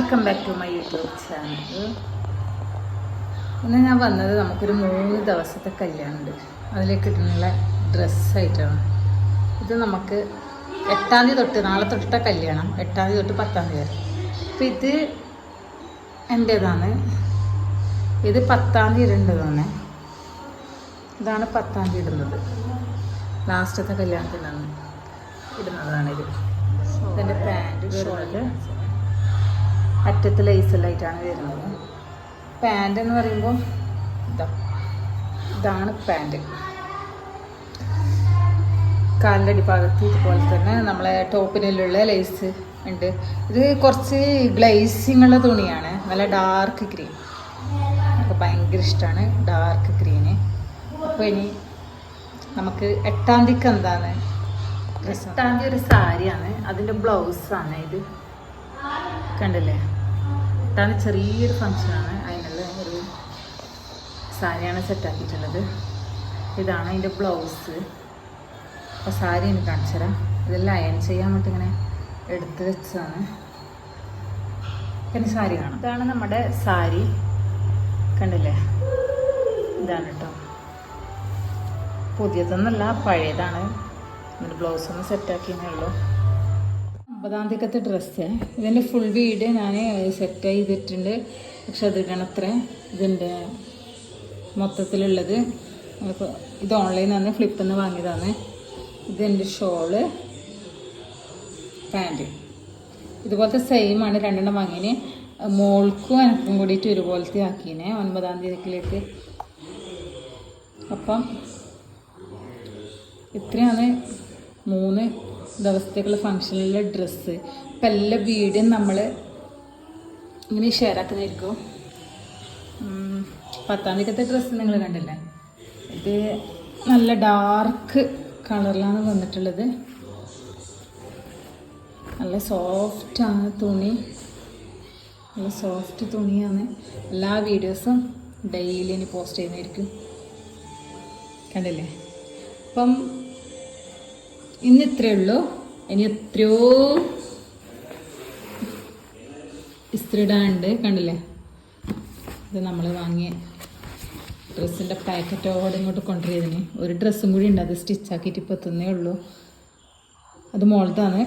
Welcome back to my YouTube channel. ഇന്ന് ഞാൻ വന്നത് നമുക്കൊരു 3 ദിവസത്തെ കല്യാണമുണ്ട്, അതിലേക്ക് ഇട്ടുള്ള ഡ്രസ്സായിട്ടാണ്. ഇത് നമുക്ക് 8-ാം തീയതി തൊട്ട്, നാളെ തൊട്ടിട്ട കല്യാണം, 8-ാം തീയതി തൊട്ട് 10-ാം തീയതി വരെ. അപ്പം ഇത് എൻ്റേതാണ്, ഇത് 10-ാം തീയതി ഇടേണ്ടതാണ്. ഇതാണ് 10-ാം തീയതി ഇടുന്നത്, ലാസ്റ്റത്തെ കല്യാണത്തിനാണ് ഇടുന്നതാണിത്. ഇതിൻ്റെ പാൻറ് ഷോൾഡ് അറ്റത്ത് ലേസലായിട്ടാണ് വരുന്നത്. പാൻറ് എന്ന് പറയുമ്പോൾ ഇതാണ് പാൻറ്. കാലിൻ്റെ അടിഭാഗത്ത് ഇതുപോലെ തന്നെ നമ്മളെ ടോപ്പിനുള്ള ലേസ് ഉണ്ട്. ഇത് കുറച്ച് ഗ്ലേസിങ് ഉള്ള തുണിയാണ്, നല്ല ഡാർക്ക് ഗ്രീൻ. എനിക്ക് ഭയങ്കര ഇഷ്ടമാണ് ഡാർക്ക് ഗ്രീന്. അപ്പോൾ ഇനി നമുക്ക് 8-ാം തീയതിക്ക് എന്താണ്, 8-ാം തീയതി ഒരു സാരിയാണ്, അതിൻ്റെ ബ്ലൗസാണ് ഇത്. കണ്ടില്ലേ, 8-ാം തീയതി ചെറിയൊരു ഫങ്ഷനാണ്, അതിനുള്ള ഒരു സാരിയാണ് സെറ്റാക്കിയിട്ടുള്ളത്. ഇതാണ് അതിൻ്റെ ബ്ലൗസ്. അപ്പോൾ സാരി എനിക്ക് കാണിച്ചു തരാം. ഇതെല്ലാം അയൺ ചെയ്യാൻ വേണ്ടി ഇങ്ങനെ എടുത്ത് വെച്ചതാണ്. പിന്നെ സാരി കാണാം. ഇതാണ് നമ്മുടെ സാരി, കണ്ടില്ലേ, ഇതാണ് കേട്ടോ. പുതിയതൊന്നല്ല, പഴയതാണ്. എന്നിട്ട് ബ്ലൗസ് ഒന്ന് സെറ്റാക്കിയേ ഉള്ളൂ. 9-ാം തീയതിക്കത്തെ ഡ്രസ്സ്. ഇതിൻ്റെ ഫുൾ വീഡിയോ ഞാൻ സെറ്റ് ചെയ്തിട്ടുണ്ട്, പക്ഷെ അത് ഇടണത്ര. ഇതിൻ്റെ മൊത്തത്തിലുള്ളത് ഇത് ഓൺലൈനിൽ നിന്ന് ഫ്ലിപ്പിൽ നിന്ന് വാങ്ങിയതാണ്. ഇതെൻ്റെ ഷോള്, പാൻറ് ഇതുപോലത്തെ സെയിമാണ്, 2 വാങ്ങിന്. മോൾക്കും എനിക്കും കൂടിയിട്ട് ഒരുപോലത്തെ ആക്കിനെ 9-ാം തീയതിക്കിലേക്ക്. അപ്പം ഇത്രയാണ് 3 ദിവസത്തേക്കുള്ള ഫങ്ഷനിലുള്ള ഡ്രസ്സ്. ഇപ്പം എല്ലാ വീഡിയോയും നമ്മൾ ഇങ്ങനെ ഷെയർ ആക്കുന്നതായിരിക്കും. 10-ാം തീയതിക്കത്തെ ഡ്രസ്സ് നിങ്ങൾ കണ്ടില്ലേ, ഇത് നല്ല ഡാർക്ക് കളറിലാണ് വന്നിട്ടുള്ളത്. നല്ല സോഫ്റ്റാണ് തുണി, നല്ല സോഫ്റ്റ് തുണിയാണ്. എല്ലാ വീഡിയോസും ഡെയിലി ഇനി പോസ്റ്റ് ചെയ്യുന്നതായിരിക്കും, കണ്ടില്ലേ. അപ്പം ഇന്ന് ഇത്രയേ ഉള്ളൂ. ഇനി എത്രയോ ഇസ്ത്രിടാനുണ്ട്, കണ്ടില്ലേ. ഇത് നമ്മൾ വാങ്ങിയ ഡ്രസ്സിൻ്റെ പാക്കറ്റോടെ ഇങ്ങോട്ട് കൊണ്ടുവരികയാണ്. ഒരു ഡ്രസ്സും കൂടി ഉണ്ട്, അത് സ്റ്റിച്ചാക്കിയിട്ട് ഇപ്പോൾ എത്തുന്നേ ഉള്ളൂ. അത് മോളതാണ്,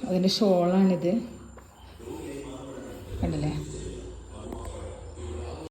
അതിൻ്റെ ഷോളാണിത്, കണ്ടില്ലേ.